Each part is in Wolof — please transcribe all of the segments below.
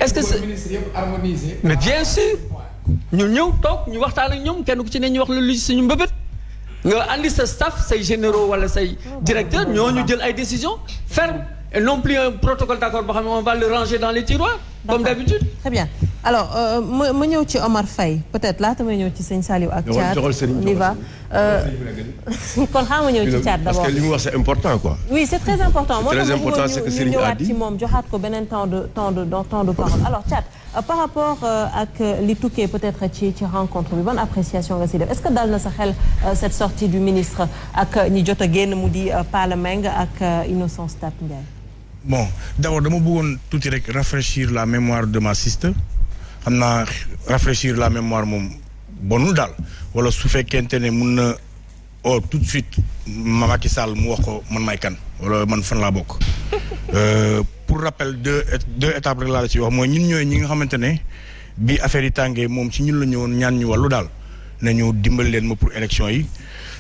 est-ce que c'est mais bien sûr ñu ñëw toog ñu waxtaan ak ñoom kenn ku ci ne ñu wax lu suñu mbëbët nga andi sa staff say généraux wala say directeurs ñooñu jël ay décisions fermes et non plus un protocole d'accord boo xam ne on va le ranger dans les tiroirs comme d'habitude. Très bien alors ma ñëw ci Omar Faye peut-être laata may ñëw ci sëñ Saliou ak Thiat on y va kon xam nga ñëw ci Thiat d'abord parce que li mu wax c'est important quoi. oui c'est très important. très important c'est que Serigne a dit ñu ñëwaat ci moom joxaat ko beneen temps de parole alors Thiat par rapport ak li tukkee peut-être ci rencontre bi bonne appréciation nga si def est-ce que dal na sa xel cette sortie du ministre ak ñi jot a génn mu di Pala Meng ak Innocence Ntap Ndiaye. Bon d'abord dama bëggoon tuuti rek rafraîchir la mémoire de ma sister xam naa rafraîchir la mémoire moom bonul daal wala su fekkente ne mun na tout de suite Macky Sall mu wax ko man may kan wala man fan laa bokk. Pour rappel deux étapes rek laa la ci wax mooy ñun ñooy ñi nga xamante ne bi affaire yi tàngee moom ci ñun la ñëwoon ñaan ñu wàllu daal nañu dimbali leen ma pour élection yi.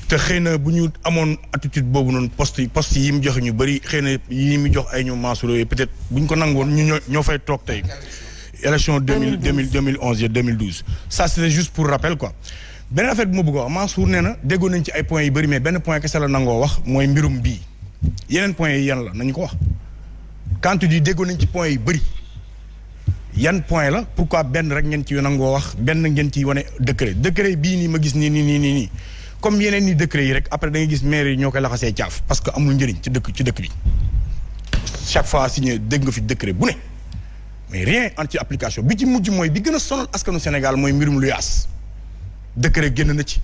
te xëy na bu ñu amoon attitude boobu noonu poste yi mu joxe ñu bëri xëy na yi mu jox ay ñoom Mansour yooyu peut-être bu ñu ko nangoon ñu ñoo fay toog tey. élection 2011 et 2012 ça c'était juste pour rappel quoi. beneen affaire bi ma bëgg a wax Mansour nee na déggoon nañ ci ay points yu bëri mais benn point kese la nangoo wax mooy mbirum bii yeneen points yi yan la nañu ko wax. quand tu dis déggoon nañ ci points yu bëri yan point la pourquoi benn rek ngeen ci nangoo wax benn ngeen ci wane décret bii nii ma gis nii. comme yeneen ni décret yi rek après da ngay gis maire yi ñoo koy laxasee caaf parce que amul njëriñ ci dëkk bi chaque fois signé dégg nga fi décret bu ne mais rien en ci application bi ci mujj mooy bi gën a sonal askanu Sénégal mooy mbirum luyaas décret génn na ci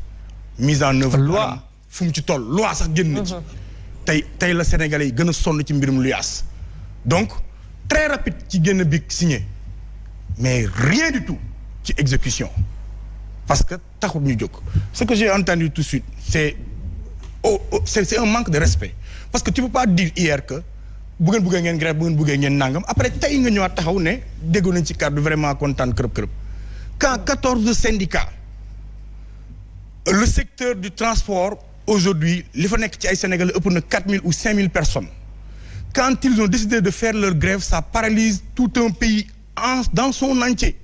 mise en œuvre loi fu mu ci toll loi sax génn na ci tey la Sénégalais yi gën a sonn ci mbirum luyaas donc très rapide ci génn bi signé mais rien du tout ci exécution parce que taxul ñu jóg ce que j'ai entendu tout de suite c'est un manque de respect parce que tu peux pas dire hier que bu ngeen bëggee ngeen grève bu ngeen bëggee ngeen nangam après tey nga ñëwaat taxaw ne déggoon nañ ci kàddu vraiment kontaan kërëb quand 14 syndicats le secteur du transport aujourd'hui li fa nekk ci ay Sénégalais ëpp na 4000 ou 5000 personnes quand ils ont décidé de faire leur grève ça paralyse tout un pays dans son entier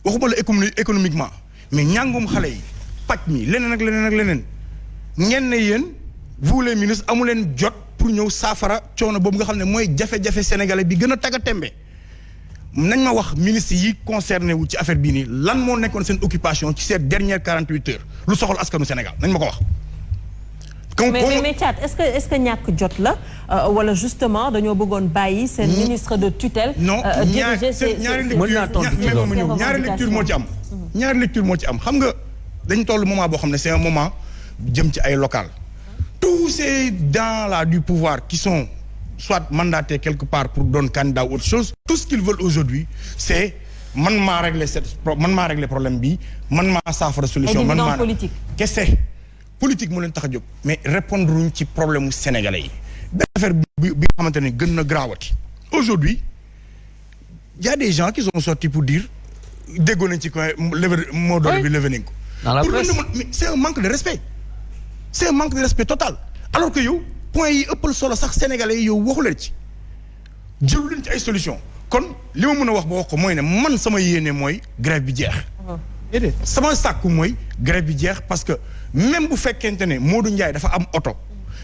waxuma la économiquement mais ñàngum xale yi paj mi leneen ak leneen ngeen ne yéen vous les ministres amu leen jot pour ñëw saafara coono boobu nga xam ne mooy jafe-jafe sénégalais bi gën a tagga tembe nañ ma wax ministres yi concerné wu ci affaire bii nii lan moo nekkoon seen occupation ci ces dernières 48 heures lu soxal askanu Sénégal nañ ma ko wax. mais Thiat est-ce que ñàkk jot la wala justement dañoo bëggoon bàyyi seen ministre de tutelle. non ñaari lecture moo ci am. ñaari lecture moo ci am xam nga dañ toll moment boo xam ne c'est un moment jëm ci ay local tous ces gens là du pouvoir qui sont soit mandatés quelque part pour doon candidat ou autre chose tout ce qu'ils veulent aujourd'hui c'est man maa régler problème bi man maa saafara solution man maa politique kese politique moo leen tax a jóg mais répondre uñ ci problème mu sénégalais yi benn affaire bi nga xamante ne gën na grawati aujourd'hui il y a des gens qui sont sortis pour dire déggoon nañ ci coin moo doon bi levé nañ ko mais c'est un manque de respect c'est un manque de respect total alors que yow point yi ëppal solo sax sénégalais yi yow waxu leen ci jëlu leen ci ay solution kon li ma mën a wax ba wax ko mooy ne man sama yéene mooy grève bi jeex sama sàkku mooy grève bi jeex parce que même bu fekkente ne Modou Ndiaye dafa am oto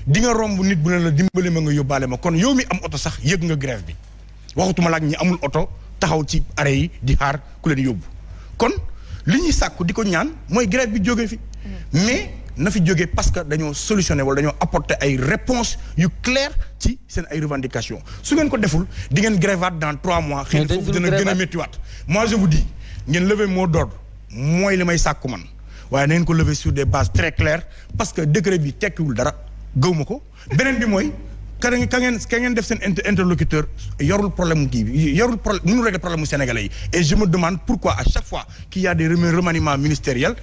di nga romb nit bu ne la dimbali ma nga yóbbaale ma kon yow mi am oto sax yëg nga grève bi waxatuma laak ñi amul oto taxaw ci arrêt yi di xaar ku leen yóbbu kon li ñuy sàkku di ko ñaan mooy grève bi jógee fi mais na fi jógee parce que dañoo solutionné wala dañoo apporter ay réponses yu claires ci seen ay revendications su ngeen ko deful di ngeen grévaat dans 3 mois xëy na foofu dina gën a méttiwaat moi je vous dis ngeen lever mot d'ordre mooy li may sàkku man waaye na ngeen ko lever sur des bases très claires parce que décret bi tekkiwul dara gëw ma ko beneen bi mooy ka ngeen def seen interlocuteur yorul problème kii bi yorul problème mënul régler problème mu sénégalais yi et je me demande pourquoi à chaque fois qu'il y a des remaniements ministériels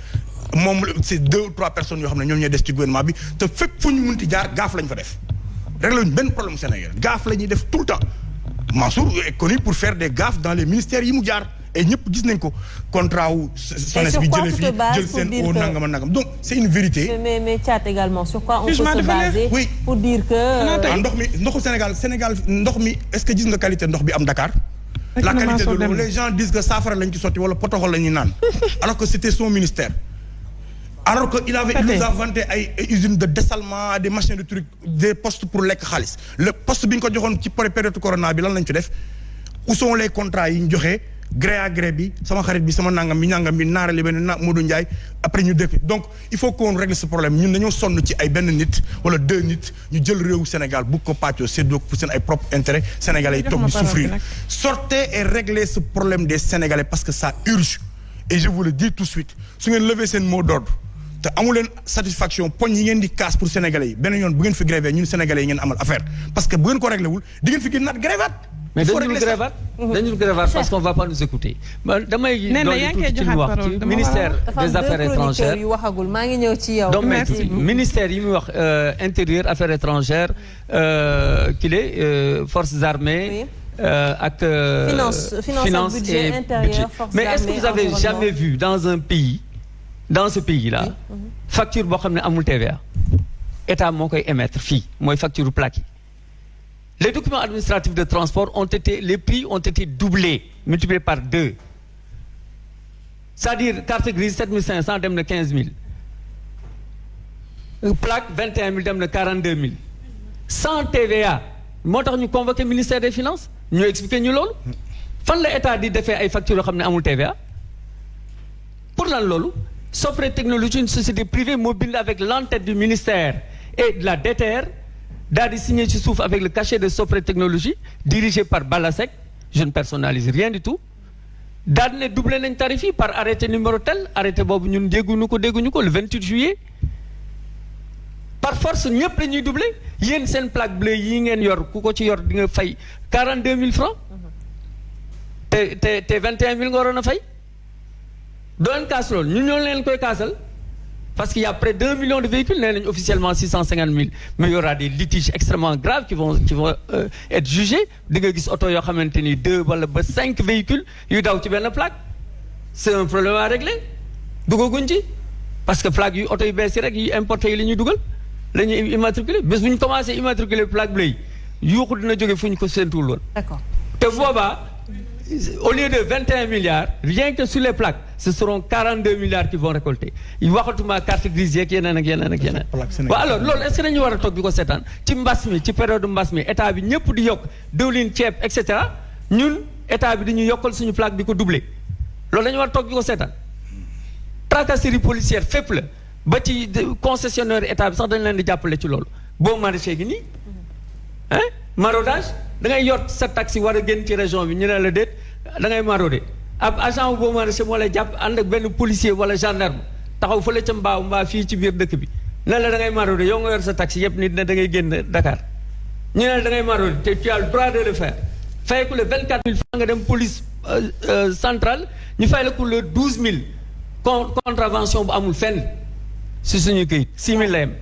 moom c'est 2 ou 3 personnes yoo xam ne ñoom ñooy des ci gouvernement bi te fépp fu ñu munti jaar gaaf lañ fa def réglé wuñ benn problème mu sénégalais gaaf la ñuy def tout le temps Mansour est connu pour faire des gaffes dans les ministères yi mu jaar et ñëpp gis nañ ko contrat wu SONES bi jëlee fii jël seen au nangam nangam donc c'est une vérité. mais Thiat également sur quoi on peut se baser pour dire que. ndox mi ndoxu Sénégal ndox mi est-ce que gis nga qualité ndox bi am Dakar la qualité de l'eau les gens disent que saafara lañ ci sotti wala potoxol la ñuy naan alors que c'était son ministère. alors que il nous a vanté ay usines de dessalement des machines de trucs des postes pour lekk xaalis le poste bi ñu ko joxoon ci période corona bi lan lañ ci def où sont les contrats yi ñu joxe gré à gré bi sama xarit bi sama nangam bi naarali benn Modou Ndiaye après ñu def donc il faut qu'on règle ce problème ñun dañoo sonn ci ay benn nit wala 2 nit ñu jël réewu Sénégal bu ko pàccoo séddoo pour seen ay propre intérêt sénégalais yi toog di souffrir sortez et réglez ce problème des sénégalais parce que ça urge et je vous le dis tout de suite su ngeen lever seen mot d'ordre te amu leen satisfaction poñ yi ngeen di casse pour sénégalais yi benn yoon bu ngeen fi grévé ñun sénégalais yi ngeen amal affaire parce que bu ngeen ko réglé wul di ngeen fi gën naat grévaat. mais dañu grévaat parce qu'on va pas nous écouter. damay doon tuuti ci wax ci ministère des affaires étrangères yu waxagul maa ngi ñëw ci yow. donc ministère yi muy wax intérieur affaires étrangères forces armées. ak finance budget intérieur forces mais est-ce que vous avez jamais vu dans ce pays-là facture boo xam ne amul TVA état moo koy émettre fii mooy facture plaque yi les documents administratifs de transport les prix ont été doublés multipliés par 2 c'est-à-dire carte grise 7500 dem na 15000 plaque 21000 dem na 42000 sans TVA moo tax ñu convoqué ministère des finances ñu expliqué ñu loolu fan la état di defee ay factures yoo xam ne amul TVA pour lan loolu Sopre Technologie une société privée moo bind avec l'entête du ministère et de la DTR daal di signé ci suuf avec le cachet de Sopre Technologie dirigé par Balasek je ne personnalise rien du tout daal di ne doublé nañ tarif yi par arrêté numéro tel arrêté boobu ñun dégguñu ko le 28 juillet par force ñëpp la ñuy doublé yéen seen plaque bleue yi ngeen yor ku ko ci yor di nga fay 42000 francs te 21000 nga waroon a fay. doon kaas loolu ñun ñoo leen koy kaasal parce qu'il y a près d'1 million de véhicules nee nañ officiellement 650 000 mais il y aura des litiges extrêmement graves qui vont être jugés di nga gis oto yoo xamante ni 2 wala ba 5 véhicules yuy daw ci benn plaque c'est un problème à régler duggaguñ ci parce que plaque yu oto yu bees yi rek yu importé yi la ñuy dugal la ñuy immatriculé bés bu ñu commencé immatriculé plaque bleu yi yuuxu dina jóge fu ñu ko séentuwul woon. D'accord. te boobaa au lieu de 21 milliards rien que sur les plaques ce seront 42 milliards qui vont récolter waxatuma carte grise yeeg yeneen ak yeneen ak yeneen. waaw alors loolu est-ce que dañu war a toog di ko seetaan ci mbas mi ci période mbas mi état bi ñëpp di yokk diwlin ceeb et cetera ñun état bi dañuy yokkal suñu plaque di ko doubler loolu dañu war a toog di ko seetaan tracasserie policière fépp la ba ci concessionnaire état bi sax dañ leen di jàppale ci loolu boo maraîcher gi nii hein maraudage da ngay yor sa taxi war a génn ci région bi ñu ne la déet da ngay marauder ab agent bu boo maraîcher moo lay jàpp ànd ak benn policier wala gendarme taxaw fële ca mbaa fii ci biir dëkk bi ne la da ngay marauder yow nga yor sa taxi yëpp nit ne da ngay génn Dakar ñu ne la da ngay marauder te tu as le droit de le faire fay ko le 24 000 francs nga dem police centrale ñu fay la ko le 12 000 contravention bu amul fenn si suñu këyit 6 000 la yem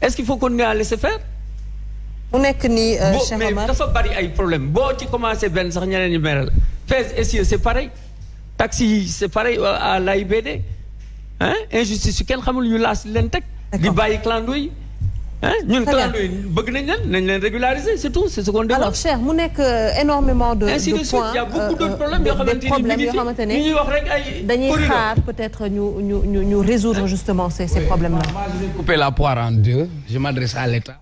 est-ce qu'il faut continuer à laisser faire. mu nekk nii Cheikh Omar mais dafa bari ay problème boo ci commencé benn sax ñeneen ñi meral Fès essieu c'est pareil taxi yi c'est pareil à l'AIBD hein injustice yu kenn xamul yu laas leen teg di bàyyi clando yi hein ñun clando yi bëgg nañ leen régulariser c'est tout c'est ce qu'on demande. alors Cheikh mu nekk énormément de points il y a beaucoup d'autres problèmes yoo xamante ni ñuy wax rek ay dañuy xaar peut-être ñu résoudre justement ces problèmes là. Moi je vais couper la poire en deux je m'adresse à l'État.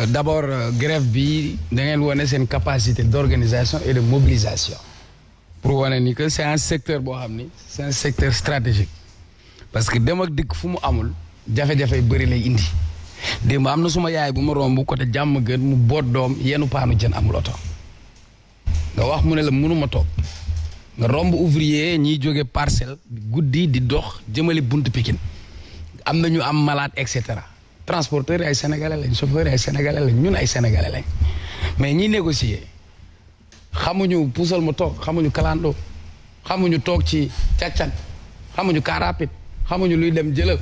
D'abord grève bi da ngeen wane seen capacité d'organisation et de mobilisation pour wane ni que c'est un secteur boo xam ni c'est un secteur stratégique parce que dem ak dikk fu mu amul jafe-jafe bëri lay indi démb am na suma yaay bu ma romb côté jàmm gën mu boot doom yenu paanu jën amul oto nga wax mu ne la mënuma toog nga romb ouvrier ñiy jóge parcelle guddi di dox jëmali buntu Pikine am na ñu am malade et cetera transporteurs yi ay sénégalais lañ chauffeurs yi ay sénégalais lañ ñun ay sénégalais lañ mais ñi négocier xamuñu puusal ma toog xamuñu kalando xamuñu toog ci càccan xamuñu car rapide xamuñu luy dem jëlal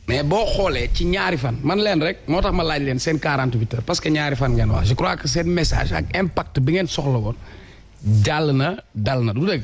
mais boo xoolee ci ñaari fan man leen rek moo tax ma laaj leen seen 48 heures parce que ñaari fan ngeen wax je crois que seen message ak impact bi ngeen soxla woon jàll na dal na du dëgg